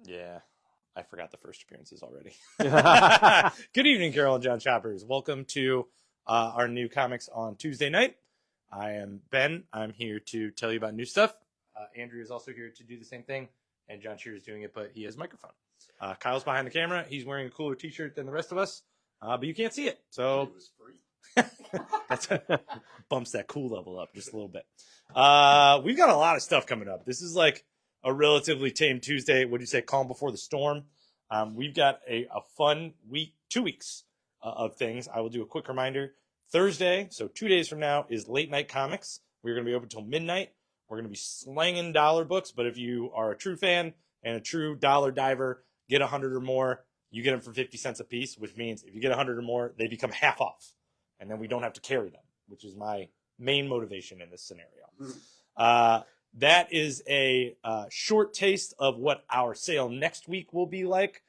Yeah, I forgot the first appearances already. Good evening, Carol and John Shoppers. Welcome to our new comics on Tuesday night. I am Ben. I'm here to tell you about new stuff. Andrew is also here to do the same thing, and John Shear is doing it, but he has a microphone. Kyle's behind the camera. He's wearing a cooler T-shirt than the rest of us, but you can't see it, so It was free. that's bumps that cool level up just a little bit. We've got a lot of stuff coming up. This is like a relatively tame Tuesday. What do you say? Calm before the storm. We've got a fun week, 2 weeks of things. I will do a quick reminder. Thursday, so 2 days from now, is Late Night Comics. We're going to be open until midnight. We're going to be slanging dollar books, but if you are a true fan and a true dollar diver, get 100 or more. You get them for 50 cents a piece, which means if you get 100 or more, they become half off. And then we don't have to carry them, which is my main motivation in this scenario. That is a short taste of what our sale next week will be like,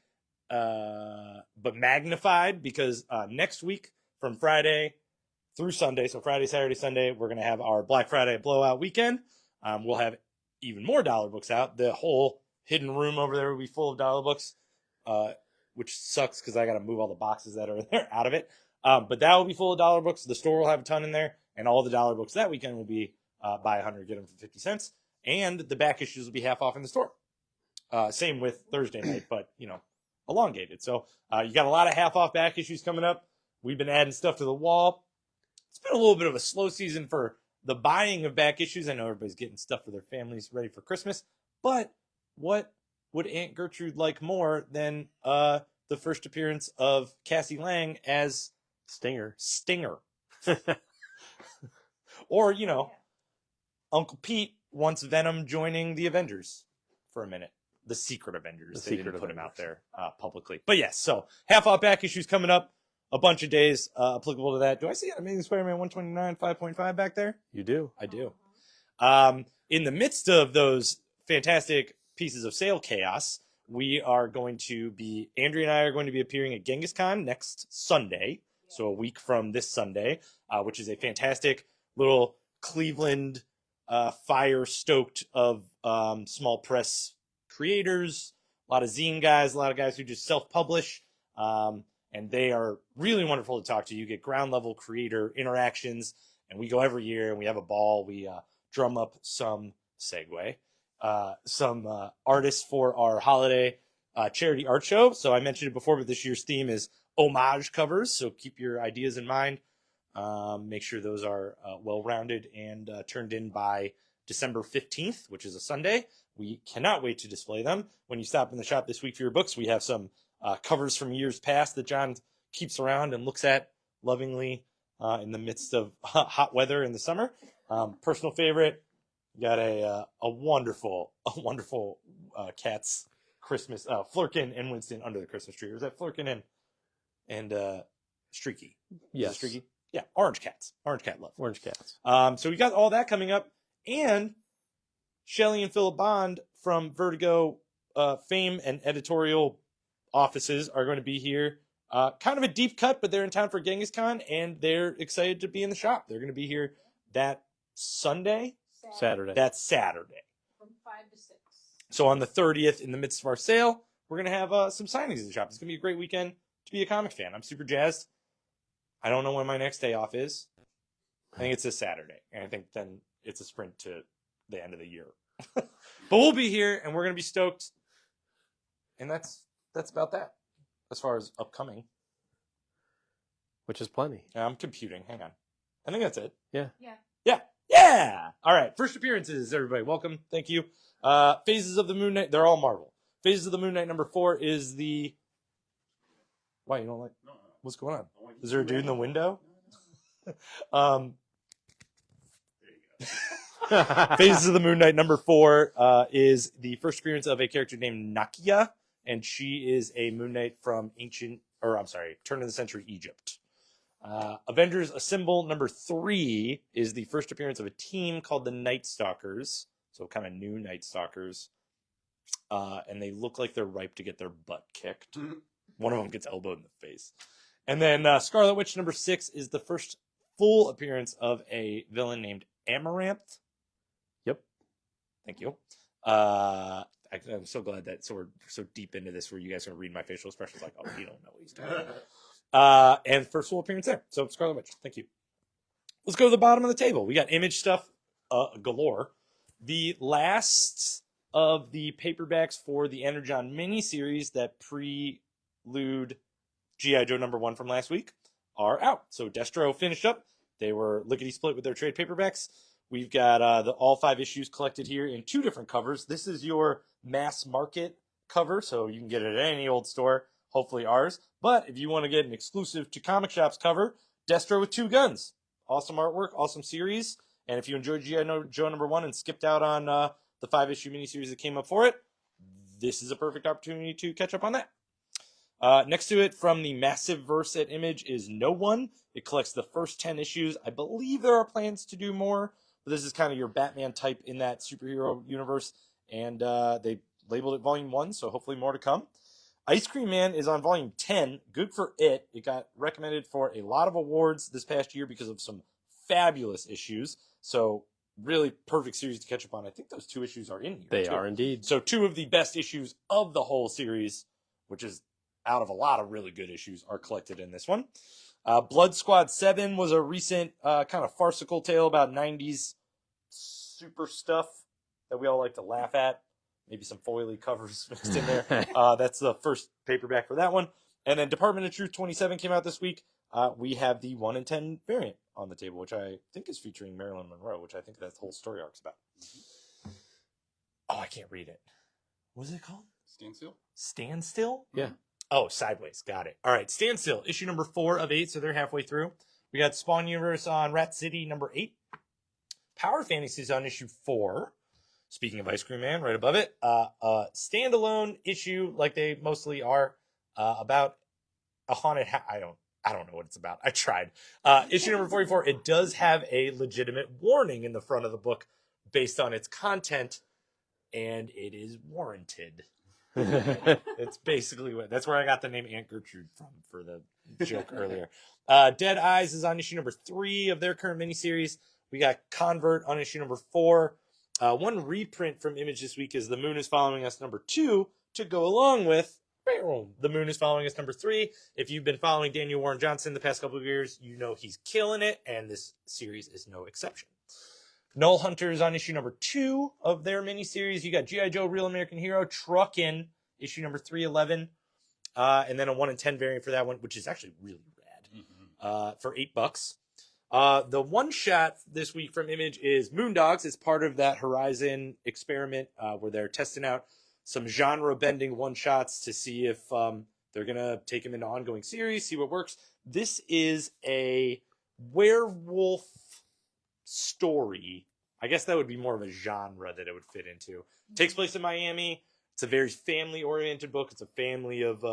but magnified, because next week from Friday through Sunday, so Friday, Saturday, Sunday, we're going to have our Black Friday blowout weekend. We'll have even more dollar books out. The whole hidden room over there will be full of dollar books, which sucks because I got to move all the boxes that are there out of it. But that will be full of dollar books. The store will have a ton in there, and all the dollar books that weekend will be buy 100, get them for 50 cents. And the back issues will be half off in the store. Same with Thursday night, but, elongated. So you got a lot of half off back issues coming up. We've been adding stuff to the wall. It's been a little bit of a slow season for the buying of back issues. I know everybody's getting stuff for their families ready for Christmas. But what would Aunt Gertrude like more than the first appearance of Cassie Lang as Stinger. Or, Uncle Pete wants Venom joining the Avengers for a minute. The Secret Avengers. They didn't put him out there publicly. But yes, so half off back issues coming up. A bunch of days applicable to that. Do I see Amazing Spider-Man 129 5.5 back there? You do. I do. In the midst of those fantastic pieces of sale chaos, we are going to be, Andrea and I are going to be appearing at Genghis Con next Sunday. So a week from this Sunday, which is a fantastic little Cleveland fire-stoked of small press creators, a lot of zine guys, a lot of guys who just self-publish, and they are really wonderful to talk to. You get ground-level creator interactions, and we go every year, and we have a ball. We drum up some artists for our holiday charity art show. So I mentioned it before, but this year's theme is homage covers, so keep your ideas in mind. Make sure those are well-rounded and turned in by December 15th, which is a Sunday. We cannot wait to display them. When you stop in the shop this week for your books, we have some covers from years past that John keeps around and looks at lovingly in the midst of hot weather in the summer. Personal favorite, got a wonderful Cats Christmas, Flurkin and Winston under the Christmas tree. Or is that Flurkin and Streaky? Yes. Streaky? Yeah, Orange Cats. Orange Cat love. Orange Cats. So we got all that coming up. And Shelley and Philip Bond from Vertigo fame and editorial offices are going to be here. Kind of a deep cut, but they're in town for Genghis Khan, and they're excited to be in the shop. They're going to be here that Sunday? Saturday. That's Saturday. From 5 to 6. So on the 30th, in the midst of our sale, we're going to have some signings in the shop. It's going to be a great weekend to be a comic fan. I'm super jazzed. I don't know when my next day off is. I think it's this Saturday. And I think then it's a sprint to the end of the year. But we'll be here, and we're going to be stoked. And that's about that as far as upcoming. Which is plenty. I'm computing. Hang on. I think that's it. Yeah. Yeah. All right. First appearances, everybody. Welcome. Thank you. Phases of the Moon Knight. They're all Marvel. Phases of the Moon Knight number 4 is the... Why, you don't like... No. What's going on? Is there a dude in the window? Phases of the Moon Knight number 4 is the first appearance of a character named Nakia, and she is a Moon Knight from turn of the century Egypt. Avengers Assemble number 3 is the first appearance of a team called the Night Stalkers, so kind of new Night Stalkers, and they look like they're ripe to get their butt kicked. One of them gets elbowed in the face. And then Scarlet Witch number 6 is the first full appearance of a villain named Amaranth. Yep. Thank you. I I'm so glad that we're so deep into this where you guys are reading my facial expressions like, oh, you don't know what he's doing. And first full appearance there. So Scarlet Witch, thank you. Let's go to the bottom of the table. We got image stuff galore. The last of the paperbacks for the Energon miniseries that prelude G.I. Joe #1 from last week are out. So Destro finished up. They were lickety split with their trade paperbacks. We've got all 5 issues collected here in 2 different covers. This is your mass market cover, so you can get it at any old store, hopefully ours. But if you want to get an exclusive to comic shops cover, Destro with 2 guns. Awesome artwork, awesome series. And if you enjoyed G.I. Joe #1 and skipped out on the 5-issue miniseries that came up for it, this is a perfect opportunity to catch up on that. Next to it from the massive verse at Image is No One. It collects the first 10 issues. I believe there are plans to do more, but this is kind of your Batman type in that superhero universe. And they labeled it Volume 1, so hopefully more to come. Ice Cream Man is on Volume 10. Good for it. It got recommended for a lot of awards this past year because of some fabulous issues. So really perfect series to catch up on. I think those 2 issues are in here. They too. are indeed. So 2 of the best issues of the whole series, which is out of a lot of really good issues, are collected in this one. Blood Squad 7 was a recent kind of farcical tale about 90s super stuff that we all like to laugh at. Maybe some foily covers mixed in there. That's the first paperback for that one. And then Department of Truth 27 came out this week. We have the 1 in 10 variant on the table, which I think is featuring Marilyn Monroe, which I think that whole story arc's about. Oh, I can't read it. What is it called? Standstill? Standstill? Yeah. Oh, Sideways. Got it. All right. Standstill, issue number 4 of 8, so they're halfway through. We got Spawn Universe on Rat City number 8. Power Fantasies on issue 4. Speaking of Ice Cream Man, right above it. Standalone issue, like they mostly are, about a haunted house. I don't know what it's about. I tried. Issue number 44, it does have a legitimate warning in the front of the book based on its content, and it is warranted. It's basically that's where I got the name Aunt Gertrude from for the joke earlier. Dead Eyes is on issue number 3 of their current miniseries. We got Convert on issue number 4. One reprint from Image this week is The Moon is Following Us number 2 to go along with The Moon is Following Us number 3. If you've been following Daniel Warren Johnson the past couple of years, you know he's killing it, and this series is no exception. Null Hunters on issue number 2 of their miniseries. You got G.I. Joe Real American Hero Truckin', issue number 311. And then a 1 in 10 variant for that one, which is actually really rad, for $8. The one shot this week from Image is Moondogs. It's part of that Horizon experiment where they're testing out some genre-bending one-shots to see if they're going to take them into ongoing series, see what works. This is a werewolf story. I guess that would be more of a genre that it would fit into. It takes place in Miami. It's a very family-oriented book. It's a family of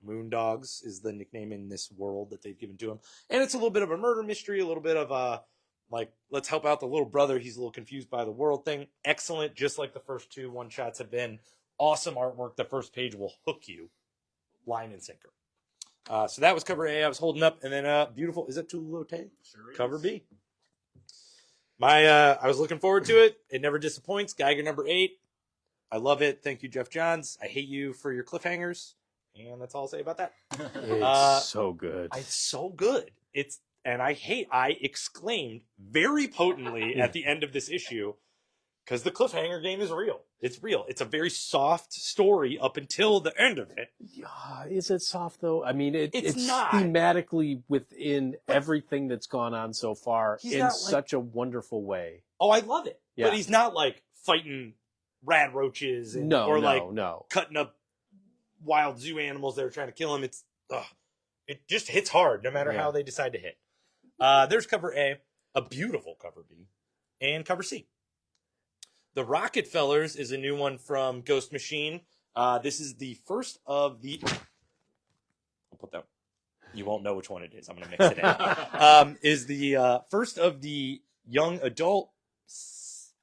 Moondogs is the nickname in this world that they've given to him. And it's a little bit of a murder mystery, a little bit of a, like, let's help out the little brother. He's a little confused by the world thing. Excellent, just like the first 2 one-shots have been. Awesome artwork. The first page will hook you, line and sinker. So that was cover A I was holding up. And then beautiful, is that Tululote? Sure is. Cover B. I was looking forward to it. It never disappoints. Geiger number 8. I love it. Thank you, Jeff Johns. I hate you for your cliffhangers. And that's all I'll say about that. It's so good. It's so good. I exclaimed very potently at the end of this issue because the cliffhanger game is real. It's real. It's a very soft story up until the end of it. Is it soft though? I mean, it's not thematically within everything that's gone on so far in such a wonderful way. Oh, I love it. Yeah. But he's not like fighting rad roaches or cutting up wild zoo animals that are trying to kill him. It just hits hard no matter how they decide to hit. There's cover A, a beautiful cover B, and cover C. The Rocket Fellers is a new one from Ghost Machine. This is the first of the... I'll put that... You won't know which one it is. I'm going to mix it in. Is the first of the young adult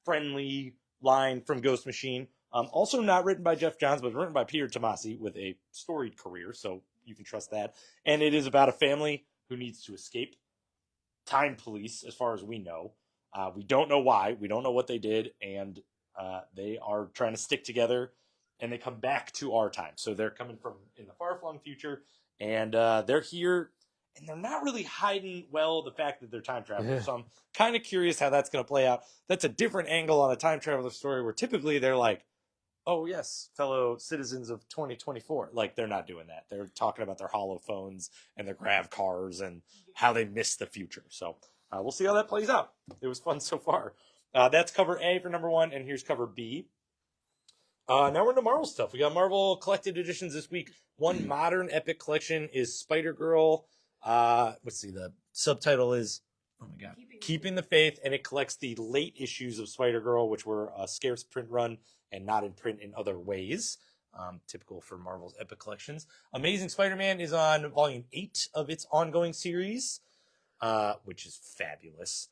friendly line from Ghost Machine. Also not written by Jeff Johns, but written by Peter Tomasi with a storied career, so you can trust that. And it is about a family who needs to escape time police, as far as we know. We don't know why. We don't know what they did, and they are trying to stick together and they come back to our time. So they're coming from in the far-flung future, and they're here, and they're not really hiding well the fact that they're time travelers. So I'm kind of curious how that's going to play out. That's a different angle on a time traveler story where typically they're like, oh, yes, fellow citizens of 2024. Like, they're not doing that. They're talking about their holophones and their grav cars and how they miss the future. So we'll see how that plays out. It was fun so far. That's cover A for number 1, and here's cover B. Now we're into Marvel stuff. We got Marvel collected editions this week. One modern epic collection is Spider-Girl. Let's see, the subtitle is, oh my God, Keeping the Faith, and it collects the late issues of Spider-Girl, which were a scarce print run and not in print in other ways. Typical for Marvel's epic collections. Amazing Spider-Man is on volume 8 of its ongoing series, which is fabulous.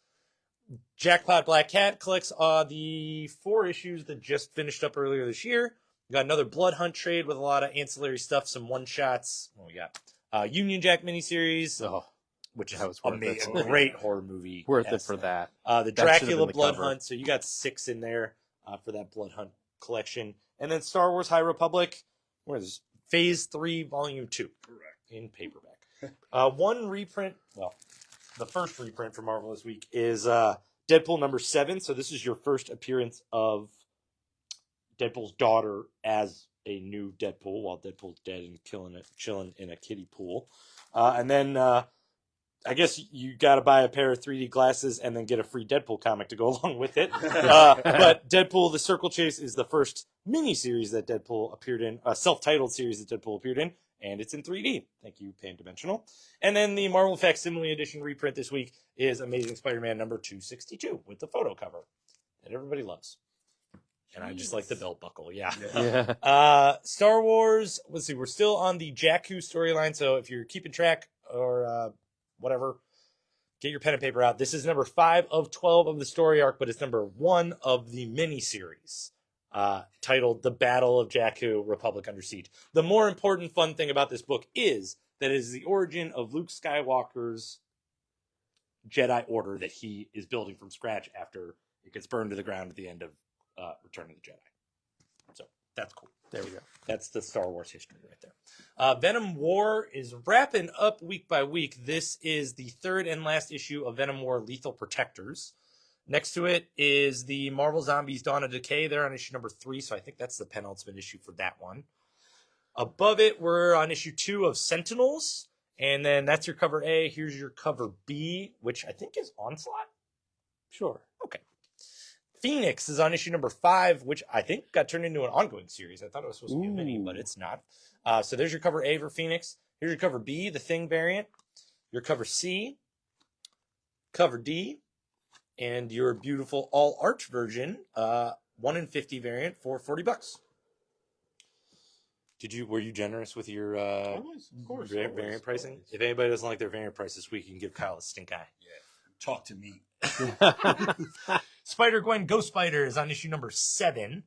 Jackpot Black Cat collects the 4 issues that just finished up earlier this year. We got another Blood Hunt trade with a lot of ancillary stuff, some one-shots. What we got? Union Jack miniseries, which is amazing. A great horror movie. Worth it for that. The Dracula Blood Hunt, so you got 6 in there for that Blood Hunt collection. And then Star Wars High Republic, where is Phase 3, Volume 2. Correct. In paperback. One reprint, well, the first reprint for Marvel this week is Deadpool number 7. So this is your first appearance of Deadpool's daughter as a new Deadpool while Deadpool's dead and chilling in a kiddie pool. And then I guess you got to buy a pair of 3D glasses and then get a free Deadpool comic to go along with it. But Deadpool: The Circle Chase is the first mini-series that Deadpool appeared in, a self-titled series that Deadpool appeared in, and it's in 3D. Thank you, Pan Dimensional. And then the Marvel Facsimile Edition reprint this week is Amazing Spider-Man number 262 with the photo cover that everybody loves. And I just like the belt buckle, yeah. Star Wars, let's see, we're still on the Jakku storyline, so if you're keeping track or whatever, get your pen and paper out. This is number 5 of 12 of the story arc, but it's number 1 of the mini-series, titled The Battle of Jakku, Republic Under Siege. The more important fun thing about this book is that it is the origin of Luke Skywalker's Jedi Order that he is building from scratch after it gets burned to the ground at the end of Return of the Jedi. So that's cool. There we go. That's the Star Wars history right there. Venom War is wrapping up week by week. This is the 3rd and last issue of Venom War Lethal Protectors. Next to it is the Marvel Zombies Dawn of Decay. They're on issue number 3, so I think that's the penultimate issue for that one. Above it, we're on issue 2 of Sentinels, and then that's your cover A. Here's your cover B, which I think is Onslaught. Sure. Okay. Phoenix is on issue number 5, which I think got turned into an ongoing series. I thought it was supposed to be a mini, but it's not. So there's your cover A for Phoenix. Here's your cover B, the Thing variant. Your cover C, cover D, and your beautiful all art version, 1 in 50 variant for $40. Were you generous with your of course, variant pricing? Always. If anybody doesn't like their variant price this week, you can give Kyle a stink eye. Yeah, talk to me. Spider-Gwen Ghost Spider is on issue number 7.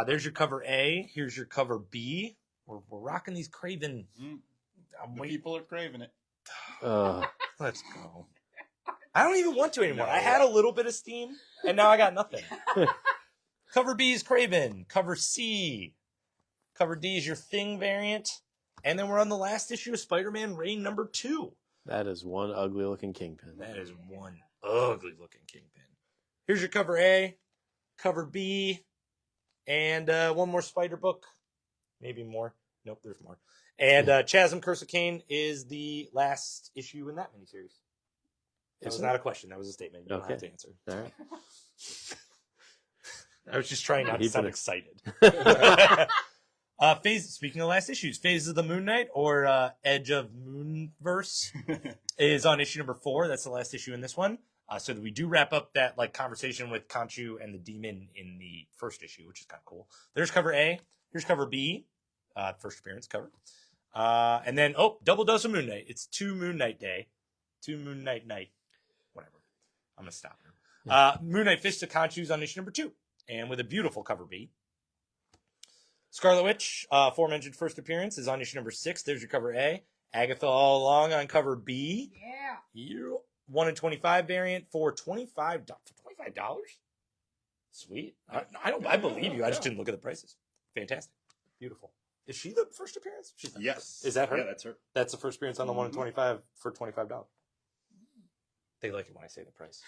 There's your cover A. Here's your cover B. We're rocking these Craven. People are craving it. Let's go. I don't even want to anymore. I had a little bit of steam, and now I got nothing. Cover B is Craven. Cover C. Cover D is your Thing variant. And then we're on the last issue of Spider-Man Reign number 2. That is one ugly-looking Kingpin. That is one ugly-looking Kingpin. Here's your cover A, cover B, and one more Spider book. Maybe more. Nope, there's more. And Chasm Curse of Cain is the last issue in that miniseries. That was not a question. That was a statement. You don't have to answer. All right. I was just trying not to sound excited. Speaking of last issues, Phases of the Moon Knight, or Edge of Moonverse, is on issue number 4. That's the last issue in this one. So that we do wrap up that conversation with Khonshu and the demon in the first issue, which is kind of cool. There's cover A. Here's cover B. First appearance cover. And then, double dose of Moon Knight. It's 2 Moon Knight Day. 2 Moon Knight Night. Whatever. I'm going to stop here. Moon Knight Fist of Khonshu's on issue number 2. And with a beautiful cover B. Scarlet Witch, aforementioned first appearance, is on issue number 6. There's your cover A. Agatha all along on cover B. Yeah. 1 in 25 variant for $25. Sweet. I believe you. I just didn't look at the prices. Fantastic. Beautiful. Is she the first appearance? She's not. Yes. Is that her? Yeah, that's her. That's the first appearance on the 1 in 25 for $25. They like it when I say the price.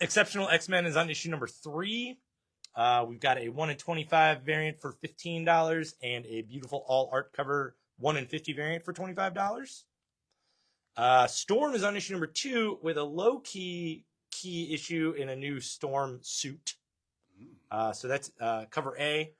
Exceptional X-Men is on issue number 3. We've got a 1 in 25 variant for $15 and a beautiful all art cover 1 in 50 variant for $25. Storm is on issue number 2 with a low key issue in a new Storm suit. So that's cover A.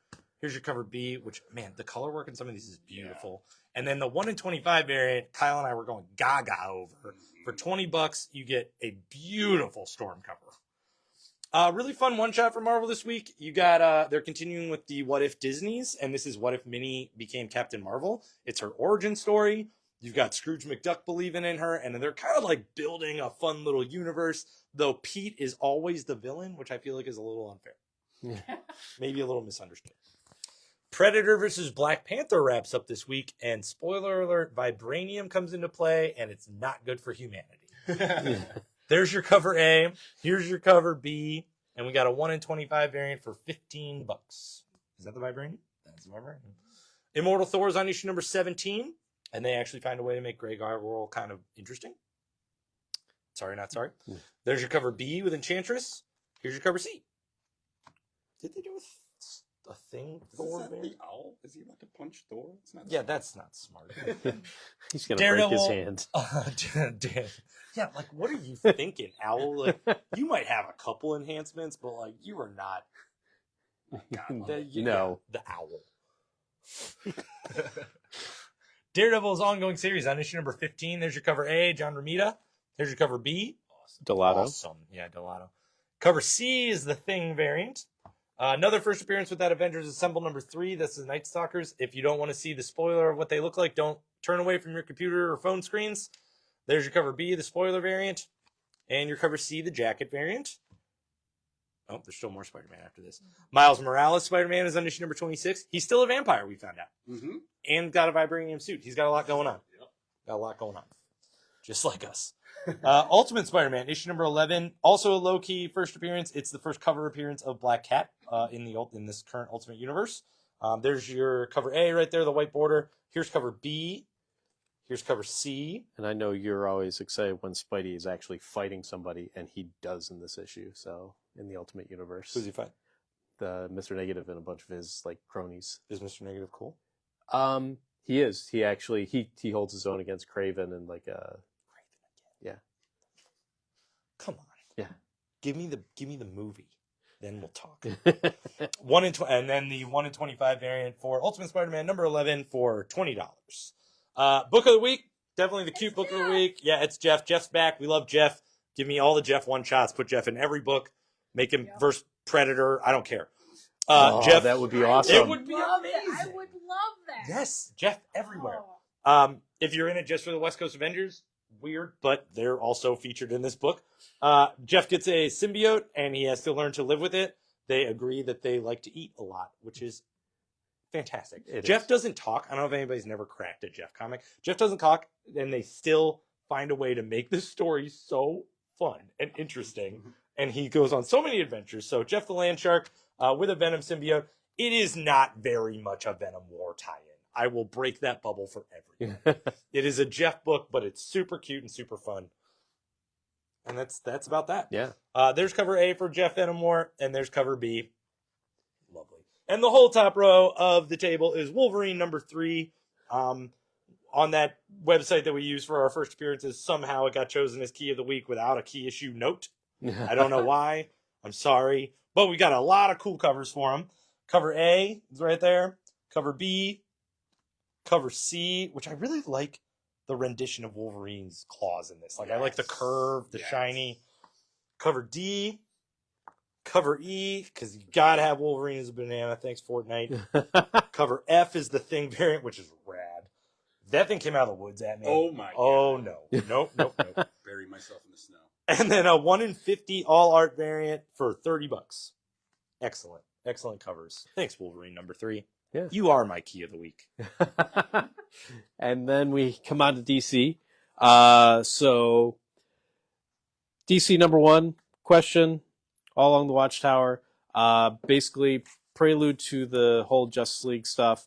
Here's your cover B, which, man, the color work in some of these is beautiful. Yeah. And then the 1 in 25 variant, Kyle and I were going gaga over. For $20, you get a beautiful Storm cover. Really fun one-shot for Marvel this week. You got, they're continuing with the What If Disneys, and this is What If Minnie became Captain Marvel. It's her origin story. You've got Scrooge McDuck believing in her, and they're kind of like building a fun little universe, though Pete is always the villain, which I feel like is a little unfair. Maybe a little misunderstood. Predator versus Black Panther wraps up this week, and spoiler alert, vibranium comes into play, and it's not good for humanity. There's your cover A. Here's your cover B, and we got a 1 in 25 variant for $15. Is that the vibranium? That's the vibranium. Immortal Thor is on issue number 17, and they actually find a way to make Grey Gargoyle kind of interesting. Sorry, not sorry. There's your cover B with Enchantress. Here's your cover C. Did they do a thing? Thor Is that the owl? Is he about to punch Thor? It's not. Yeah, that's not smart. He's going to break his hand. Yeah, like, what are you thinking, Owl? Like, you might have a couple enhancements, but, like, you are not... the Owl. Daredevil's ongoing series on issue number 15. There's your cover A, John Romita. There's your cover B. Delato. Awesome. Yeah, Delato. Cover C is the Thing variant. Another first appearance with that Avengers Assemble number 3. This is Night Stalkers. If you don't want to see the spoiler of what they look like, don't turn away from your computer or phone screens. There's your cover B, the spoiler variant. And your cover C, the jacket variant. Oh, there's still more Spider-Man after this. Miles Morales Spider-Man is on issue number 26. He's still a vampire, we found out. Mm-hmm. And got a vibranium suit. He's got a lot going on. Yep. Got a lot going on. Just like us. Ultimate Spider-Man, issue number 11. Also a low-key first appearance. It's the first cover appearance of Black Cat in this current Ultimate Universe. There's your cover A right there, the white border. Here's cover B. Here's cover C. And I know you're always excited when Spidey is actually fighting somebody, and he does in this issue. So, in the Ultimate Universe. Who's he fight? The Mr. Negative and a bunch of his, like, cronies. Is Mr. Negative cool? He is. He actually, he holds his own against Kraven and, like, Kraven again. Yeah. Come on. Yeah. Give me the movie. Then we'll talk. 1 in and then the 1 in 25 variant for Ultimate Spider-Man number 11 for $20. Book of the week, definitely the cute book of the week. Yeah, it's Jeff. Jeff's back. We love Jeff. Give me all the Jeff one-shots. Put Jeff in every book. Make him verse Predator. I don't care. Jeff, that would be awesome. It would be amazing. I would love that. Yes, Jeff everywhere. If you're in it just for the West Coast Avengers, weird, but they're also featured in this book. Jeff gets a symbiote, and he has to learn to live with it. They agree that they like to eat a lot, which is fantastic. Jeff doesn't talk. I don't know if anybody's never cracked a Jeff comic. Jeff doesn't talk, and they still find a way to make this story so fun and interesting. And he goes on so many adventures. So Jeff the Land Shark with a Venom symbiote. It is not very much a Venom War tie-in. I will break that bubble for everyone. It is a Jeff book, but it's super cute and super fun. And that's about that. Yeah. There's cover A for Jeff Venom War, and there's cover B. Lovely. And the whole top row of the table is Wolverine number 3. On that website that we use for our first appearances, somehow it got chosen as key of the week without a key issue note. I don't know why. I'm sorry. But we got a lot of cool covers for him. Cover A is right there. Cover B. Cover C, which I really like the rendition of Wolverine's claws in this. Like, I like the curve, the shiny. Cover D. Cover E, because you gotta have Wolverine as a banana. Thanks, Fortnite. Cover F is the Thing variant, which is rad. That thing came out of the woods at me. Oh my god. Oh no. Nope. Bury myself in the snow. And then a 1 in 50 all art variant for $30. Excellent covers. Thanks, Wolverine number 3. Yeah. You are my key of the week. And then we come on to DC. So DC number 1 question all along the Watchtower. Basically prelude to the whole Justice League stuff.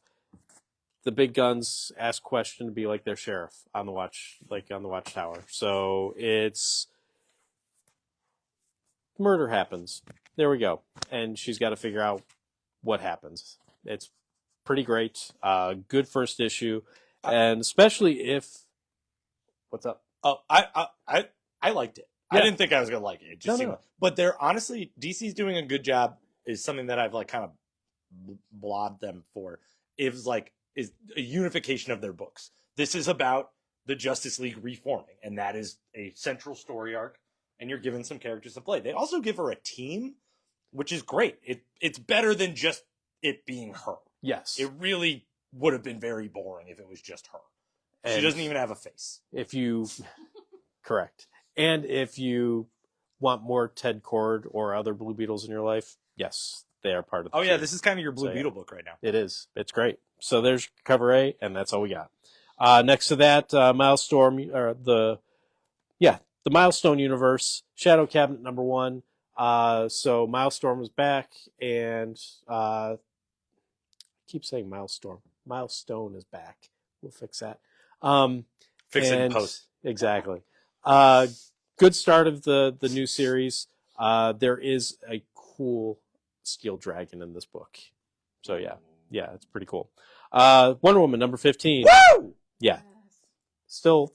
The big guns ask question to be like their sheriff on the watchtower. So it's murder happens. There we go. And she's got to figure out what happens. It's pretty great. Good first issue. And especially if... What's up? Oh, I liked it. Yeah. I didn't think I was gonna like it. It just No, seemed no. but they're honestly DC's doing a good job. Is something that I've like kind of blobbed them for. Is a unification of their books. This is about the Justice League reforming, and that is a central story arc. And you're given some characters to play. They also give her a team, which is great. It's better than just it being her. Yes. It really would have been very boring if it was just her. She And doesn't even have a face. if you... Correct. And if you want more Ted Cord or other Blue Beetles in your life, yes, they are part of the Oh, yeah, team. this is kind of your Blue So, Beetle book right now. It is. It's great. So there's cover A, and that's all we got. Next to that, Milestorm, or the Milestone universe, Shadow Cabinet #1. So Milestorm is back, and I keep saying Milestorm. Milestone is back. We'll fix that. Fix it in and- post. Exactly. Good start of the new series. There is a cool steel dragon in this book. So yeah, it's pretty cool. Wonder Woman #15. Woo! Yeah, still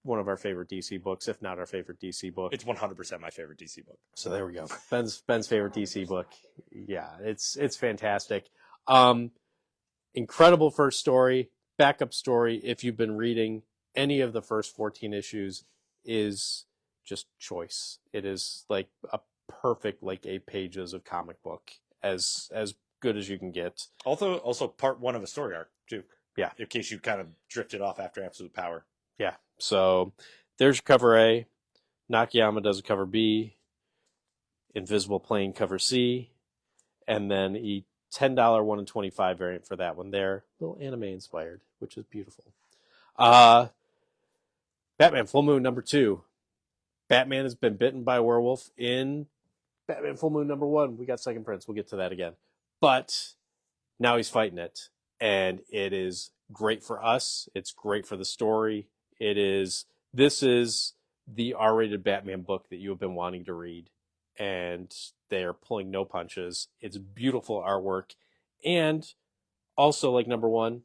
one of our favorite DC books, if not our favorite DC book. It's 100% my favorite DC book. So there we go. Ben's favorite DC book. Yeah, it's fantastic. Incredible first story, backup story. If you've been reading any of the first 14 issues, is just choice. It is like a perfect 8 pages of comic book, as good as you can get. Also part 1 of a story arc too. Yeah. In case you kind of drifted off after Absolute Power. Yeah. So there's cover A. Nakayama does a cover B. Invisible Plane cover C. And then a $10 1 in 25 variant for that one there. A little anime inspired, which is beautiful. Batman Full Moon #2. Batman has been bitten by a werewolf in Batman Full Moon #1. We got Second Prince. We'll get to that again. But now he's fighting it. And it is great for us. It's great for the story. This is the R-rated Batman book that you have been wanting to read. And they are pulling no punches. It's beautiful artwork. And also, like #1,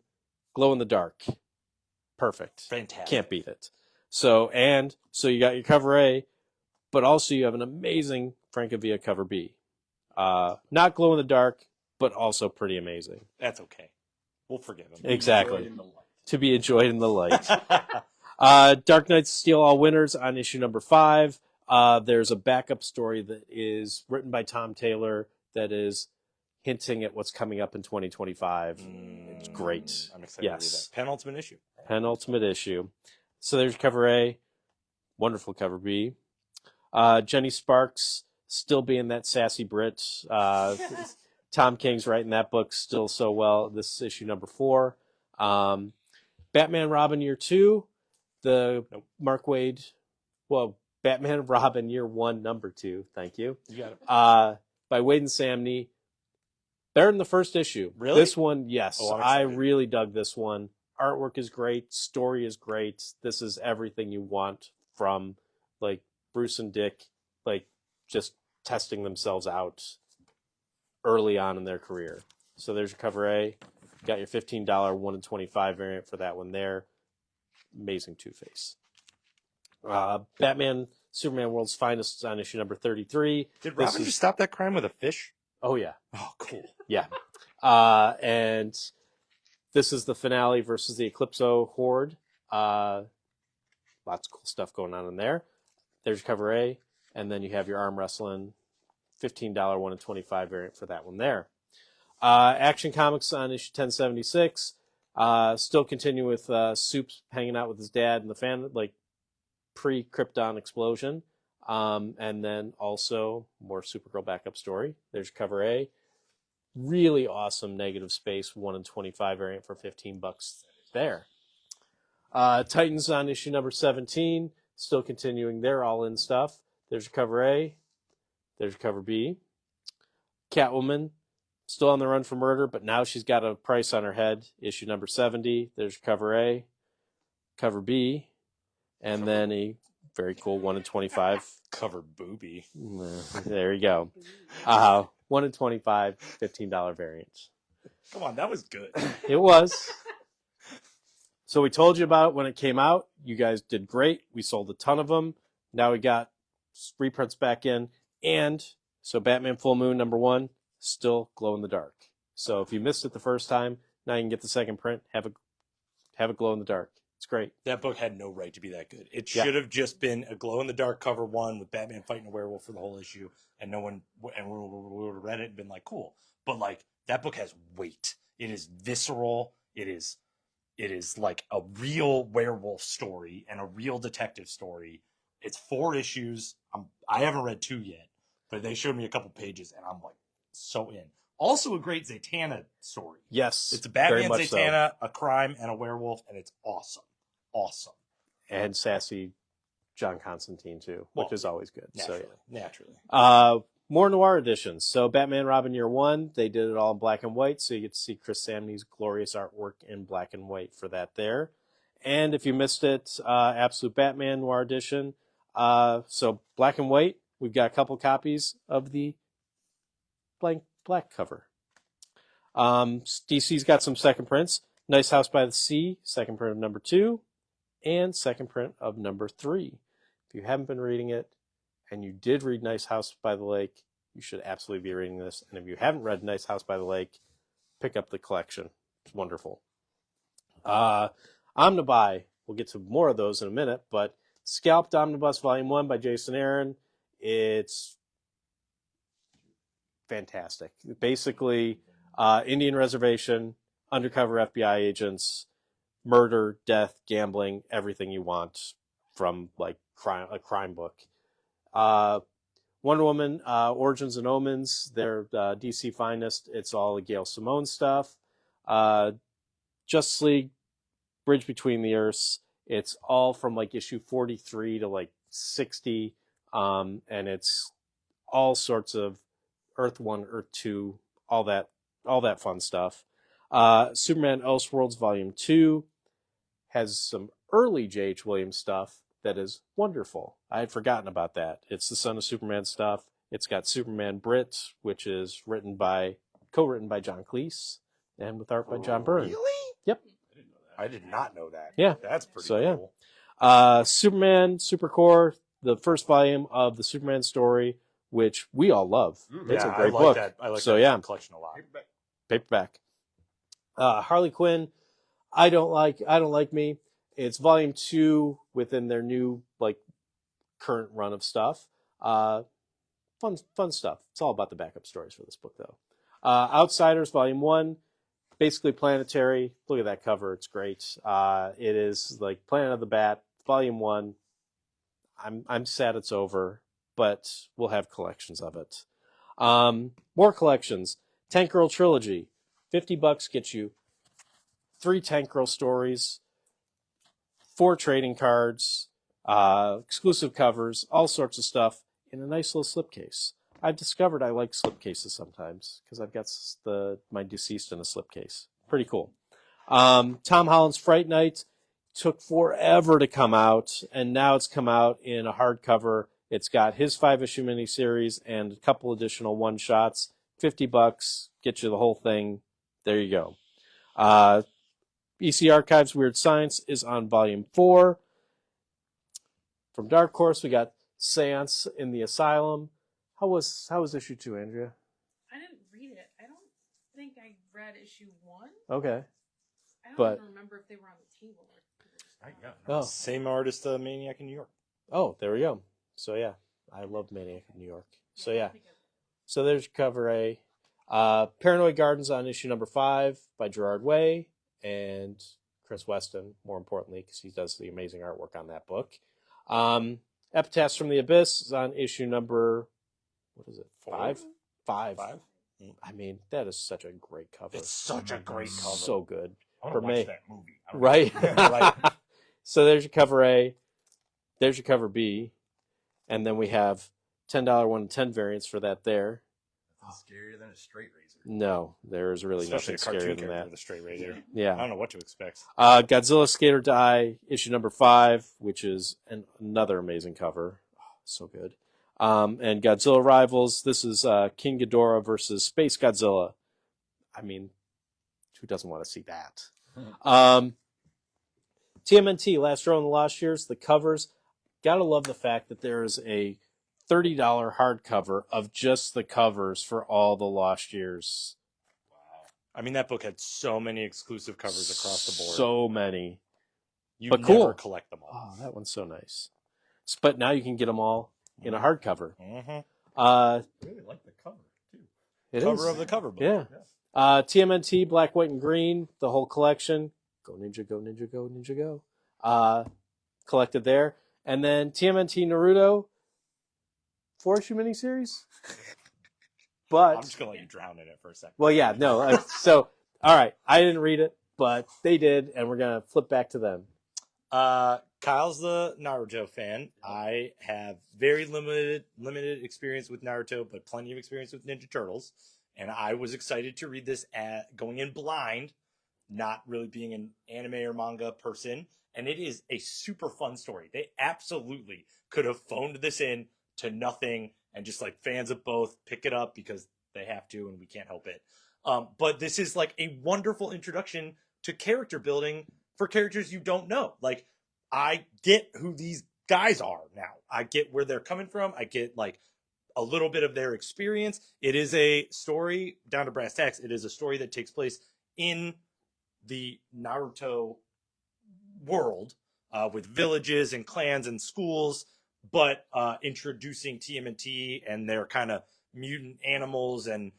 glow in the dark. Perfect. Fantastic. Can't beat it. So you got your cover A, but also you have an amazing Francavilla cover B. Not glow in the dark, but also pretty amazing. That's okay. We'll forgive him. Exactly. Enjoyed in the light. To be enjoyed in the light. Dark Knights Steal All Winners on issue #5. There's a backup story that is written by Tom Taylor that is hinting at what's coming up in 2025. It's great. I'm excited to read that. Penultimate issue. Penultimate issue. So there's cover A. Wonderful cover B. Jenny Sparks still being that sassy Brit. Tom King's writing that book still so well. This is issue #4. Batman Robin Year 2. The Mark Waid. Well, Batman Robin Year 1 #2. Thank you. You got it. By Wade and Samney. Better than the first issue. Really? This one, yes. Oh, I'm I excited. really dug this one. Artwork is great. Story is great. This is everything you want from Bruce and Dick, just testing themselves out early on in their career. So there's your cover A. You got your $15 1 in 25 variant for that one there. Amazing Two-Face. Batman Superman World's Finest on issue #33. Did This Robin is- just stop that crime with a fish? Oh yeah. Oh, cool. Yeah. And this is the finale versus the Eclipso Horde. Lots of cool stuff going on in there. There's your cover A. And then you have your arm wrestling $15 1 in 25 variant for that one there. Action Comics on issue 1076. Still continue with Soups hanging out with his dad and the fan, pre-Krypton explosion. And then also more Supergirl backup story. There's cover A. Really awesome Negative Space 1 in 25 variant for $15 there. Titans on issue #17. Still continuing their all-in stuff. There's your cover A. There's your cover B. Catwoman. still on the run for murder, but now she's got a price on her head. Issue number 70. There's cover A, cover B, and then a very cool 1 in 25. Cover booby. There you go. 1 in 25, $15 variants. Come on, that was good. It was. So we told you about it when it came out. You guys did great. We sold a ton of them. Now we got reprints back in. And so Batman Full Moon #1, still glow in the dark. So if you missed it the first time, now you can get the second print, have it glow in the dark. It's great. That book had no right to be that good. It Yeah. should have just been a glow in the dark cover 1 with Batman fighting a werewolf for the whole issue, and no one would have read it and been like, cool. But like that book has weight. It is visceral. It is like a real werewolf story and a real detective story. It's 4 issues. I haven't read 2 yet, but they showed me a couple pages, and I'm like so in. Also, a great Zatanna story. Yes. It's a very Batman much so. Zatanna, a crime, and a werewolf, and it's awesome. Awesome. And sassy John Constantine, too, which is always good. Naturally. More noir editions. So Batman Robin Year 1, they did it all in black and white, so you get to see Chris Samney's glorious artwork in black and white for that there. And if you missed it, Absolute Batman Noir Edition. So black and white, we've got a couple copies of the blank black cover. DC's got some second prints. Nice House by the Sea, second print of #2, and second print of #3. If you haven't been reading it, and you did read Nice House by the Lake, you should absolutely be reading this. And if you haven't read Nice House by the Lake, pick up the collection. It's wonderful. Omnibuy, we'll get to more of those in a minute, but Scalped Omnibus Volume 1 by Jason Aaron. It's fantastic. Basically, Indian reservation, undercover FBI agents, murder, death, gambling, everything you want from like a crime book. Wonder Woman, Origins and Omens, they're DC finest. It's all Gail Simone stuff. Justice League, Bridge Between the Earths. It's all from like issue 43 to like 60. And it's all sorts of Earth 1, Earth 2, all that fun stuff. Superman Elseworlds Volume 2 has some early J.H. Williams stuff that is wonderful. I had forgotten about that. It's the Son of Superman stuff. It's got Superman Brit, which is co-written by John Cleese and with art by John Byrne. Really? Yep. I did not know that. Yeah. That's pretty So, cool. Superman Supercore, the first volume of the Superman story, which we all love. It's a great book. I like So, that yeah. collection a lot. Paperback. Harley Quinn, I don't like me. It's volume 2 within their new like current run of stuff. Fun stuff. It's all about the backup stories for this book though. Outsiders volume 1, basically planetary. Look at that cover. It's great. It is like Planet of the Bat, volume 1. I'm sad it's over, but we'll have collections of it. More collections. Tank Girl Trilogy. $50 gets you 3 Tank Girl stories, 4 trading cards, exclusive covers, all sorts of stuff in a nice little slipcase. I've discovered I like slipcases sometimes because I've got my deceased in a slipcase. Pretty cool. Tom Holland's Fright Night took forever to come out, and now it's come out in a hardcover. It's got his 5-issue miniseries and a couple additional one-shots. $50, get you the whole thing. There you go. EC Archives Weird Science is on volume 4. From Dark Horse, we got Seance in the Asylum. How was issue 2, Andrea? I didn't read it. I don't think I read issue 1. Okay. I don't But- even remember if they were on the table. Oh. Same artist, Maniac in New York. Oh, there we go. So yeah, I love Maniac in New York. So yeah. So there's cover A. Paranoid Gardens on issue number 5 by Gerard Way and Chris Weston, more importantly, because he does the amazing artwork on that book. Epitaphs from the Abyss is on issue number, what is it, 5? 5. I mean, that is such a great cover. It's such a great cover. So good. I for want to me. watch that movie. Right? Right. So there's your cover A. There's your cover B. And then we have $10 1 in 10 variants for that there. Scarier than a straight razor. No, there's really Especially a nothing cartoon scarier than character that. with a straight razor. I Yeah. don't know what to expect. Godzilla Skate or Die, issue number 5, which is another amazing cover. Oh, so good. And Godzilla Rivals, this is King Ghidorah versus Space Godzilla. I mean, who doesn't want to see that? TMNT, Last Row in the Lost Years, the covers. Gotta love the fact that there is a $30 hardcover of just the covers for all the Lost Years. Wow. I mean, that book had so many exclusive covers across the board. So many. You but never cool. collect them all. Oh, that one's so nice. But now you can get them all in a hardcover. Mm-hmm. I really like the cover, too. Cover of the cover book. Yeah. TMNT, Black, White, and Green, the whole collection. Go Ninja, go Ninja, go Ninja, go. Collected there. And then TMNT Naruto, 4-issue miniseries. But I'm just going to let you drown in it for a second. well, yeah, no. So, all right. I didn't read it, but they did, and we're going to flip back to them. Kyle's the Naruto fan. I have very limited experience with Naruto, but plenty of experience with Ninja Turtles. And I was excited to read this going in blind, not really being an anime or manga person. And it is a super fun story. They absolutely could have phoned this in to nothing and just like fans of both pick it up because they have to and we can't help it. But this is like a wonderful introduction to character building for characters you don't know. Like, I get who these guys are now. I get where they're coming from. I get like a little bit of their experience. It is a story, down to brass tacks, it is a story that takes place in the Naruto world with villages and clans and schools, but introducing TMNT and their kind of mutant animals and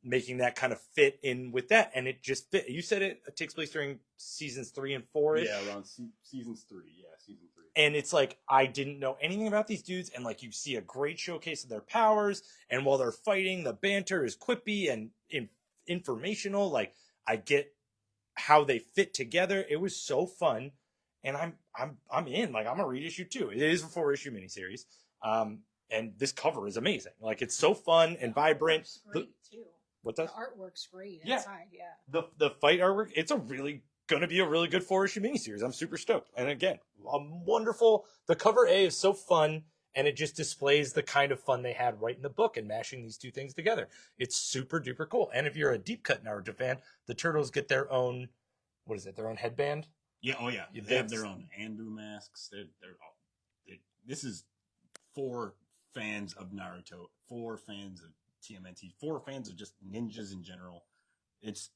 making that kind of fit in with that. And it just fit. You said it takes place during seasons 3 and 4 -ish? Yeah, around seasons 3. Yeah, season 3. And it's like, I didn't know anything about these dudes. And like, you see a great showcase of their powers. And while they're fighting, the banter is quippy and informational. Like, I get how they fit together. It was so fun. And I'm in. Like, I'm gonna read issue 2. It is a 4-issue miniseries. And this cover is amazing. Like, it's so fun and vibrant. Artwork's great too. What The does artwork's great Yeah. inside. Yeah. the fight artwork? It's gonna be a really good 4-issue miniseries. I'm super stoked. And again, a wonderful. The cover A is so fun, and it just displays the kind of fun they had right in the book and mashing these two things together. It's super duper cool. And if you're a deep cut Naruto fan, the turtles get their own. What is it? Their own headband. Yeah, oh yeah. They have their own Anbu masks. This is for fans of Naruto, for fans of TMNT, for fans of just ninjas in general. It's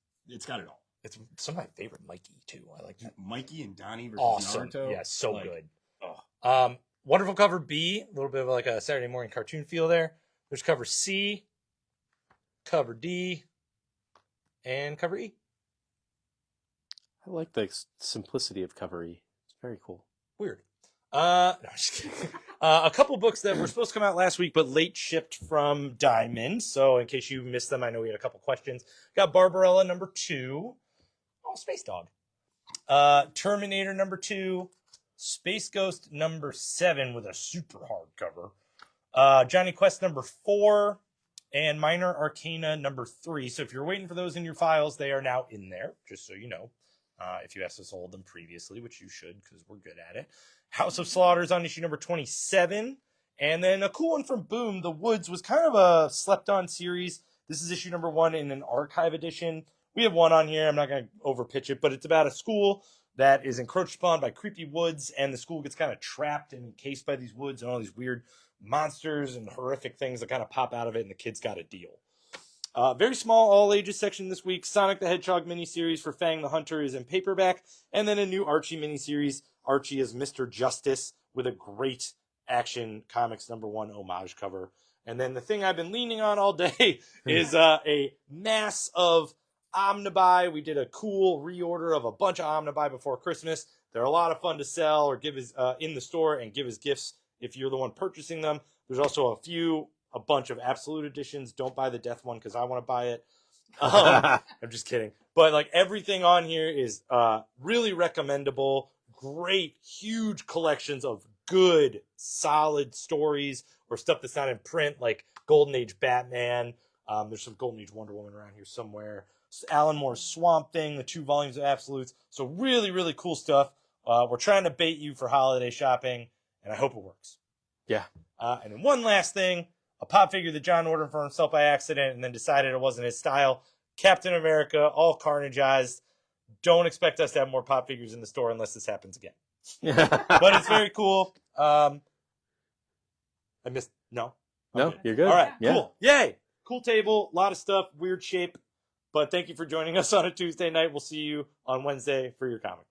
got it all. It's some of my favorite Mikey too. I like that. Mikey and Donnie versus Awesome. Naruto. Yeah, so like, good. Oh. Wonderful cover B, a little bit of like a Saturday morning cartoon feel there. There's cover C, cover D, and cover E. I like the simplicity of cover E. It's very cool. Weird. No, I'm just kidding. A couple books that were supposed to come out last week, but late shipped from Diamond. So in case you missed them, I know we had a couple questions. Got Barbarella number 2. Oh, Space Dog. Terminator number 2. Space Ghost number 7 with a super hard cover. Johnny Quest number 4. And Minor Arcana number 3. So if you're waiting for those in your files, they are now in there, just so you know. If you asked us to hold them previously, which you should because we're good at it. House of Slaughters on issue number 27. And then a cool one from Boom, The Woods, was kind of a slept-on series. This is issue number 1 in an archive edition. We have one on here. I'm not going to overpitch it, but it's about a school that is encroached upon by creepy woods, and the school gets kind of trapped and encased by these woods and all these weird monsters and horrific things that kind of pop out of it, and the kids got a deal. Very small all ages section this week. Sonic the Hedgehog miniseries for Fang the Hunter is in paperback. And then a new Archie miniseries. Archie is Mr. Justice with a great Action Comics number 1 homage cover. And then the thing I've been leaning on all day is a mass of Omnibuy. We did a cool reorder of a bunch of Omnibuy before Christmas. They're a lot of fun to sell or give as in the store and give as gifts if you're the one purchasing them. There's also a bunch of absolute editions. Don't buy the death one because I want to buy it. I'm just kidding. But like everything on here is really recommendable. Great, huge collections of good, solid stories or stuff that's not in print, like Golden Age Batman. There's some Golden Age Wonder Woman around here somewhere. Alan Moore's Swamp Thing, the 2 volumes of Absolutes. So really, really cool stuff. We're trying to bait you for holiday shopping, and I hope it works. Yeah. And then one last thing, a pop figure that John ordered for himself by accident and then decided it wasn't his style. Captain America, all carnageized. Don't expect us to have more pop figures in the store unless this happens again. But it's very cool. I missed, no? No, Okay. you're good. All right, Yeah. cool. Yay. Cool table, a lot of stuff, weird shape. But thank you for joining us on a Tuesday night. We'll see you on Wednesday for your comic.